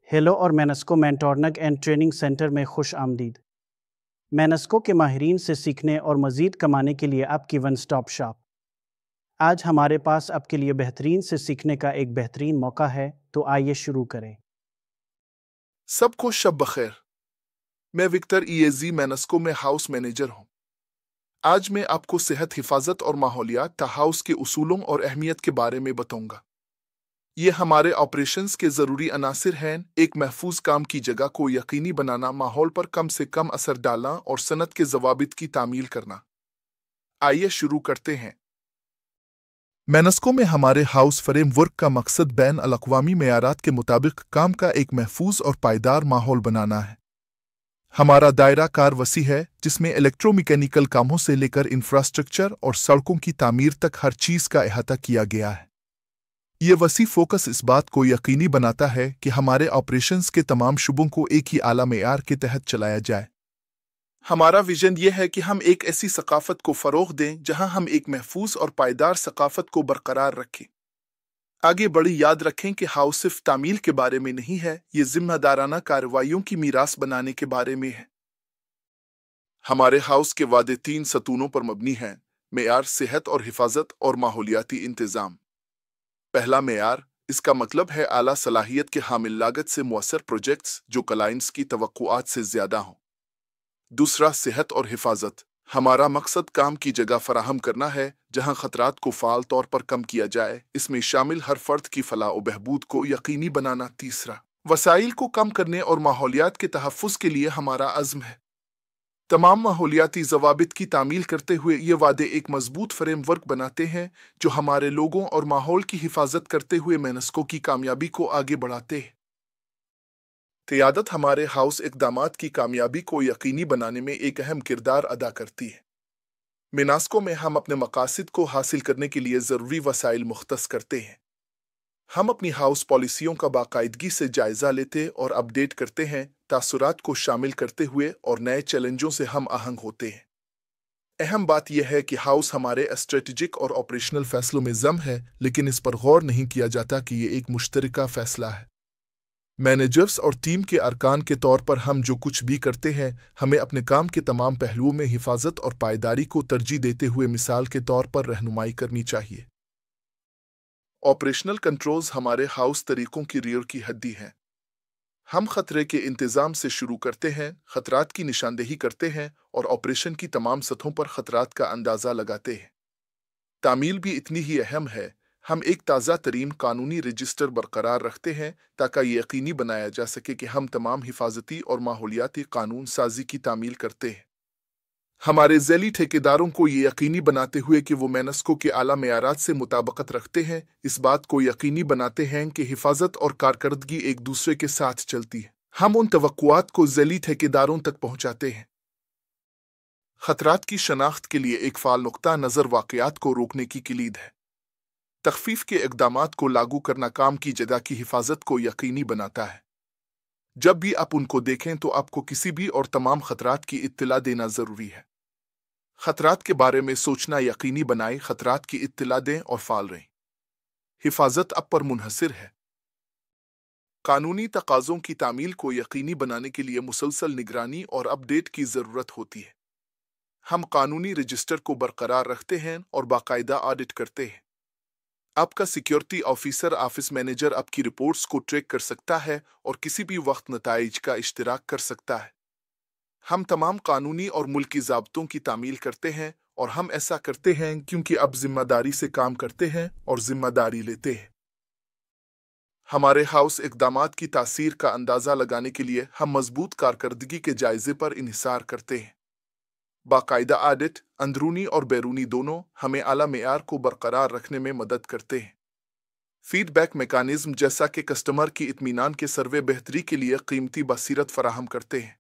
Hello اور مینسکو mentoring and training centre میں خوش آمدید۔ مینسکو کے ماہرین سے سیکھنے اور مزید کمانے کے لیے آپ کی ون سٹاپ شاپ۔ آج ہمارے پاس آپ کے لیے بہترین سے سیکھنے کا ایک بہترین موقع ہے، تو آئیے شروع کریں۔ سب کو شب بخیر۔ میں وکٹر ایزی مینسکو میں ہاؤس مینیجر ہوں۔ آج میں آپ کو صحت، حفاظت اور ماحولیات ہاؤس کے اصولوں اور اہمیت کے بارے میں بتاؤں گا۔ یہ ہمارے آپریشنز کے ضروری عناصر ہیں۔ ایک محفوظ کام کی جگہ کو یقینی بنانا، ماحول پر کم سے کم اثر ڈالنا اور صنعت کے ضوابط کی تعمیل کرنا۔ آئیے شروع کرتے ہیں۔ مینسکو میں ہمارے ہاؤس فریم ورک کا مقصد بین الاقوامی معیارات کے مطابق کام کا ایک محفوظ اور پائیدار ماحول بنانا ہے۔ ہمارا دائرہ کار وسیع ہے، جس میں الیکٹرو میکینیکل کاموں سے لے کر انفراسٹرکچر اور سڑکوں کی تعمیر تک ہر چیز کا احاطہ کیا گیا ہے۔ یہ وسیع فوکس اس بات کو یقینی بناتا ہے کہ ہمارے آپریشنز کے تمام شعبوں کو ایک ہی اعلیٰ معیار کے تحت چلایا جائے۔ ہمارا ویژن یہ ہے کہ ہم ایک ایسی ثقافت کو فروغ دیں جہاں ہم ایک محفوظ اور پائیدار ثقافت کو برقرار رکھیں۔ آگے بڑھی یاد رکھیں کہ ہاؤس صرف تعمیل کے بارے میں نہیں ہے، یہ ذمہ دارانہ کارروائیوں کی میراث بنانے کے بارے میں ہے۔ ہمارے ہاؤس کے وعدے 3 ستونوں پر مبنی ہیں: معیار، صحت اور حفاظت، اور ماحولیاتی انتظام۔ پہلا، معیار۔ اس کا مطلب ہے اعلیٰ صلاحیت کے حامل لاگت سے مؤثر پروجیکٹس جو کلائنٹس کی توقعات سے زیادہ ہوں۔ دوسرا، صحت اور حفاظت۔ ہمارا مقصد کام کی جگہ فراہم کرنا ہے جہاں خطرات کو فعال طور پر کم کیا جائے، اس میں شامل ہر فرد کی فلاح و بہبود کو یقینی بنانا۔ تیسرا، وسائل کو کم کرنے اور ماحولیات کے تحفظ کے لیے ہمارا عزم ہے۔ تمام ماحولیاتی ضوابط کی تعمیل کرتے ہوئے یہ وعدے ایک مضبوط فریم ورک بناتے ہیں جو ہمارے لوگوں اور ماحول کی حفاظت کرتے ہوئے مینسکو کی کامیابی کو آگے بڑھاتے ہیں۔ قیادت ہمارے ہاؤس اقدامات کی کامیابی کو یقینی بنانے میں ایک اہم کردار ادا کرتی ہے۔ مینسکو میں ہم اپنے مقاصد کو حاصل کرنے کے لیے ضروری وسائل مختص کرتے ہیں۔ ہم اپنی ہاؤس پالیسیوں کا باقاعدگی سے جائزہ لیتے اور اپ ڈیٹ کرتے ہیں، تاثرات کو شامل کرتے ہوئے اور نئے چیلنجوں سے ہم آہنگ ہوتے ہیں۔ اہم بات یہ ہے کہ ہاؤس ہمارے اسٹریٹجک اور آپریشنل فیصلوں میں ضم ہے، لیکن اس پر غور نہیں کیا جاتا کہ یہ ایک مشترکہ فیصلہ ہے۔ مینیجرز اور ٹیم کے ارکان کے طور پر ہم جو کچھ بھی کرتے ہیں، ہمیں اپنے کام کے تمام پہلوؤں میں حفاظت اور پائیداری کو ترجیح دیتے ہوئے مثال کے طور پر رہنمائی کرنی چاہیے۔ آپریشنل کنٹرولز ہمارے ہاؤس طریقوں کی ریڑھ کی ہڈی ہیں۔ ہم خطرے کے انتظام سے شروع کرتے ہیں، خطرات کی نشاندہی کرتے ہیں اور آپریشن کی تمام سطحوں پر خطرات کا اندازہ لگاتے ہیں۔ تعمیل بھی اتنی ہی اہم ہے۔ ہم ایک تازہ ترین قانونی رجسٹر برقرار رکھتے ہیں تاکہ یہ یقینی بنایا جا سکے کہ ہم تمام حفاظتی اور ماحولیاتی قانون سازی کی تعمیل کرتے ہیں۔ ہمارے ذیلی ٹھیکیداروں کو یہ یقینی بناتے ہوئے کہ وہ مینسکو کے اعلیٰ معیارات سے مطابقت رکھتے ہیں، اس بات کو یقینی بناتے ہیں کہ حفاظت اور کارکردگی ایک دوسرے کے ساتھ چلتی ہے۔ ہم ان توقعات کو ذیلی ٹھیکیداروں تک پہنچاتے ہیں۔ خطرات کی شناخت کے لیے ایک فعال نقطہ نظر واقعات کو روکنے کی کلید ہے۔ تخفیف کے اقدامات کو لاگو کرنا کام کی جگہ کی حفاظت کو یقینی بناتا ہے۔ جب بھی آپ ان کو دیکھیں تو آپ کو کسی بھی اور تمام خطرات کی اطلاع دینا ضروری ہے۔ خطرات کے بارے میں سوچنا یقینی بنائیں، خطرات کی اطلاع دیں اور فعال رہیں۔ حفاظت آپ پر منحصر ہے۔ قانونی تقاضوں کی تعمیل کو یقینی بنانے کے لیے مسلسل نگرانی اور اپ ڈیٹ کی ضرورت ہوتی ہے۔ ہم قانونی رجسٹر کو برقرار رکھتے ہیں اور باقاعدہ آڈٹ کرتے ہیں۔ آپ کا سیکیورٹی آفیسر، آفس مینیجر آپ کی رپورٹس کو ٹریک کر سکتا ہے اور کسی بھی وقت نتائج کا اشتراک کر سکتا ہے۔ ہم تمام قانونی اور ملکی ضابطوں کی تعمیل کرتے ہیں اور ہم ایسا کرتے ہیں کیونکہ اب ذمہ داری سے کام کرتے ہیں اور ذمہ داری لیتے ہیں۔ ہمارے ہاؤس اقدامات کی تاثیر کا اندازہ لگانے کے لیے ہم مضبوط کارکردگی کے جائزے پر انحصار کرتے ہیں۔ باقاعدہ آڈٹ، اندرونی اور بیرونی دونوں، ہمیں اعلیٰ معیار کو برقرار رکھنے میں مدد کرتے ہیں۔ فیڈ بیک میکانزم جیسا کہ کسٹمر کی اطمینان کے سروے بہتری کے لیے قیمتی بصیرت فراہم کرتے ہیں۔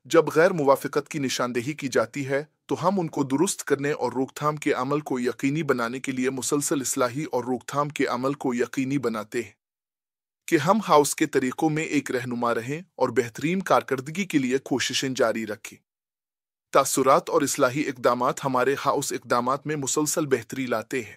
جب غیر موافقت کی نشاندہی کی جاتی ہے تو ہم ان کو درست کرنے اور روک تھام کے عمل کو یقینی بنانے کے لیے مسلسل اصلاحی اور روک تھام کے عمل کو یقینی بناتے ہیں کہ ہم ہاؤس کے طریقوں میں ایک رہنما رہیں اور بہترین کارکردگی کے لیے کوششیں جاری رکھیں۔ تاثرات اور اصلاحی اقدامات ہمارے ہاؤس اقدامات میں مسلسل بہتری لاتے ہیں۔